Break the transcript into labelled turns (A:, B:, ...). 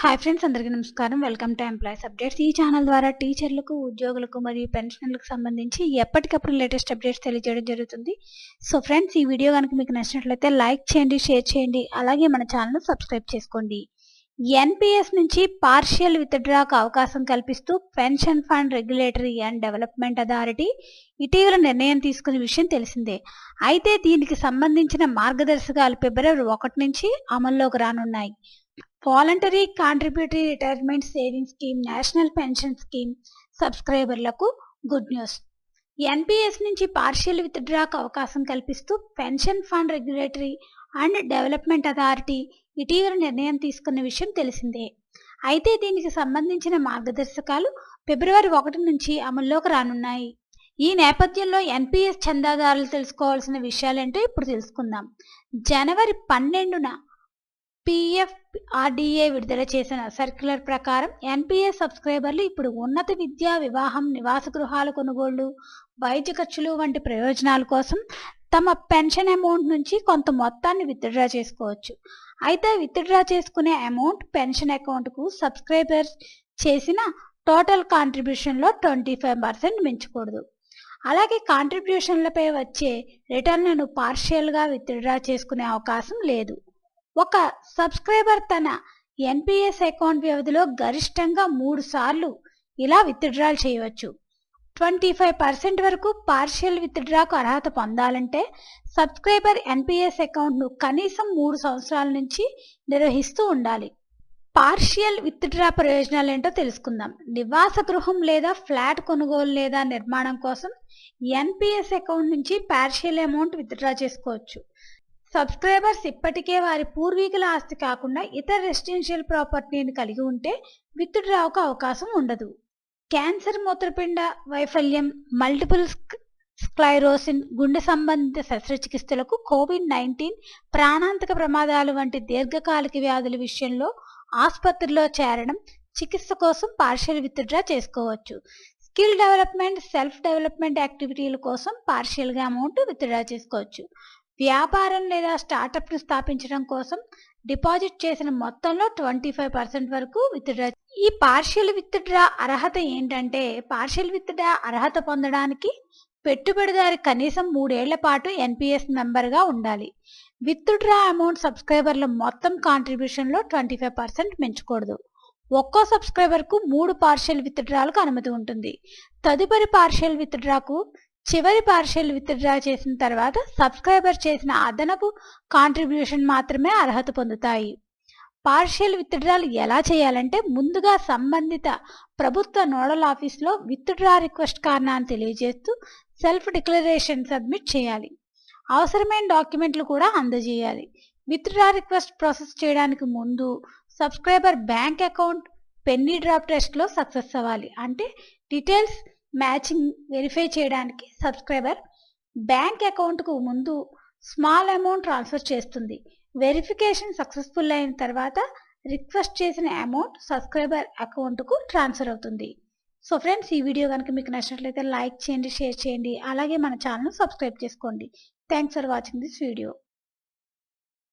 A: Hi friends, అందరికీ నమస్కారం. Welcome to employees updates. ఈ ఛానల్ ద్వారా టీచర్లకు, ఉద్యోగులకు మరియు పెన్షనర్లకు సంబంధించి ఎప్పటికప్పుడు లేటెస్ట్ అప్డేట్స్ తెలియజేయడం జరుగుతుంది. సో ఫ్రెండ్స్, ఈ వీడియో కనుక మీకు నచ్చినట్లయితే లైక్ చేయండి, షేర్ చేయండి, అలాగే మన ఛానల్ను సబ్స్క్రైబ్ చేసుకోండి. ఎన్పిఎస్ నుంచి పార్షియల్ విత్డ్రాకు అవకాశం కల్పిస్తూ pension fund regulatory and development authority ఇటీవల నిర్ణయం తీసుకున్న విషయం తెలిసిందే. అయితే దీనికి సంబంధించిన మార్గదర్శకాలు ఫిబ్రవరి 1 నుంచి అమల్లోకి రానున్నాయి. Voluntary contributory retirement saving scheme, national pension scheme సబ్స్క్రైబర్లకు గుడ్ న్యూస్. ఎన్పిఎస్ నుంచి పార్షియల్ విత్డ్రాకు అవకాశం కల్పిస్తూ pension fund regulatory and development authority ఇటీవల నిర్ణయం తీసుకున్న విషయం తెలిసిందే. అయితే దీనికి సంబంధించిన మార్గదర్శకాలు ఫిబ్రవరి 1 నుంచి అమల్లోకి రానున్నాయి. ఈ నేపథ్యంలో ఎన్పిఎస్ చందాదారులు తెలుసుకోవాల్సిన విషయాలేంటో ఇప్పుడు తెలుసుకుందాం. జనవరి 12న పిఎఫ్ఆర్డీఏ విడుదల చేసిన సర్క్యులర్ ప్రకారం ఎన్పిఎస్ సబ్స్క్రైబర్లు ఇప్పుడు ఉన్నత విద్య, వివాహం, నివాస గృహాల కొనుగోళ్లు, వైద్య ఖర్చులు వంటి ప్రయోజనాల కోసం తమ పెన్షన్ అమౌంట్ నుంచి కొంత మొత్తాన్ని విత్డ్రా చేసుకోవచ్చు. అయితే విత్డ్రా చేసుకునే అమౌంట్ పెన్షన్ అకౌంట్కు సబ్స్క్రైబర్ చేసిన టోటల్ కాంట్రిబ్యూషన్లో 25% మించకూడదు. అలాగే కాంట్రిబ్యూషన్లపై వచ్చే రిటర్న్లను పార్షియల్గా విత్డ్రా చేసుకునే అవకాశం లేదు. ఒక సబ్స్క్రైబర్ తన ఎన్పిఎస్ అకౌంట్ వ్యవధిలో గరిష్టంగా 3 సార్లు ఇలా విత్డ్రాల్ చేయవచ్చు. 25% వరకు పార్షియల్ విత్డ్రాకు అర్హత పొందాలంటే సబ్స్క్రైబర్ ఎన్పిఎస్ అకౌంట్ను కనీసం 3 సంవత్సరాల నుంచి నిర్వహిస్తూ ఉండాలి. పార్షియల్ విత్డ్రా ప్రయోజనాలు ఏంటో తెలుసుకుందాం. నివాస గృహం లేదా ఫ్లాట్ కొనుగోలు లేదా నిర్మాణం కోసం ఎన్పిఎస్ అకౌంట్ నుంచి పార్షియల్ అమౌంట్ విత్డ్రా చేసుకోవచ్చు. సబ్స్క్రైబర్స్ ఇప్పటికే వారి పూర్వీకుల ఆస్తి కాకుండా ఇతర రెసిడెన్షియల్ ప్రాపర్టీని కలిగి ఉంటే విత్డ్రాకు అవకాశం ఉండదు. క్యాన్సర్, మూత్రపిండ వైఫల్యం, మల్టిపుల్ స్క్లైరోసిస్, గుండె సంబంధిత శస్త్రచికిత్సలకు, కోవిడ్-19 ప్రాణాంతక ప్రమాదాలు వంటి దీర్ఘకాలిక వ్యాధుల విషయంలో ఆసుపత్రిలో చేరడం, చికిత్స కోసం పార్షియల్ విత్డ్రా చేసుకోవచ్చు. స్కిల్ డెవలప్మెంట్, సెల్ఫ్ డెవలప్మెంట్ యాక్టివిటీల కోసం పార్షియల్గా అమౌంట్ విత్డ్రా చేసుకోవచ్చు. వ్యాపారం లేదా స్టార్టప్ను స్థాపించడం కోసం డిపాజిట్ చేసిన మొత్తంలో 25% వరకు విత్డ్రా. ఈ పార్షియల్ విత్డ్రా అర్హత ఏంటంటే, పార్షియల్ విత్డ్రా అర్హత పొందడానికి పెట్టుబడిదారి కనీసం 3 ఏళ్ల పాటు ఎన్పిఎస్ మెంబర్గా ఉండాలి. విత్డ్రా అమౌంట్ సబ్స్క్రైబర్ల మొత్తం కాంట్రిబ్యూషన్లో 25% మించకూడదు. ఒక్కో సబ్స్క్రైబర్కు 3 పార్షియల్ విత్డ్రాలకు అనుమతి ఉంటుంది. తదుపరి పార్షియల్ విత్డ్రాకు చివరి పార్షియల్ విత్డ్రా చేసిన తర్వాత సబ్స్క్రైబర్ చేసిన అదనపు కాంట్రిబ్యూషన్ మాత్రమే అర్హత పొందుతాయి. పార్షియల్ విత్డ్రాలు ఎలా చేయాలంటే, ముందుగా సంబంధిత ప్రభుత్వ నోడల్ ఆఫీస్లో విత్డ్రా రిక్వెస్ట్ కారణాన్ని తెలియజేస్తూ సెల్ఫ్ డిక్లరేషన్ సబ్మిట్ చేయాలి. అవసరమైన డాక్యుమెంట్లు కూడా అందజేయాలి. విత్డ్రా రిక్వెస్ట్ ప్రాసెస్ చేయడానికి ముందు subscriber bank account penny drop టెస్ట్లో సక్సెస్ అవ్వాలి. అంటే డీటెయిల్స్ మ్యాచింగ్ వెరిఫై చేయడానికి సబ్స్క్రైబర్ బ్యాంక్ అకౌంట్కు ముందు స్మాల్ అమౌంట్ ట్రాన్స్ఫర్ చేస్తుంది. వెరిఫికేషన్ సక్సెస్ఫుల్ అయిన తర్వాత రిక్వెస్ట్ చేసిన అమౌంట్ సబ్స్క్రైబర్ అకౌంట్కు ట్రాన్స్ఫర్ అవుతుంది. సో ఫ్రెండ్స్, ఈ వీడియో కనుక మీకు నచ్చినట్లయితే లైక్ చేయండి, షేర్ చేయండి, అలాగే మన ఛానల్ను సబ్స్క్రైబ్ చేసుకోండి. Thanks for watching this video.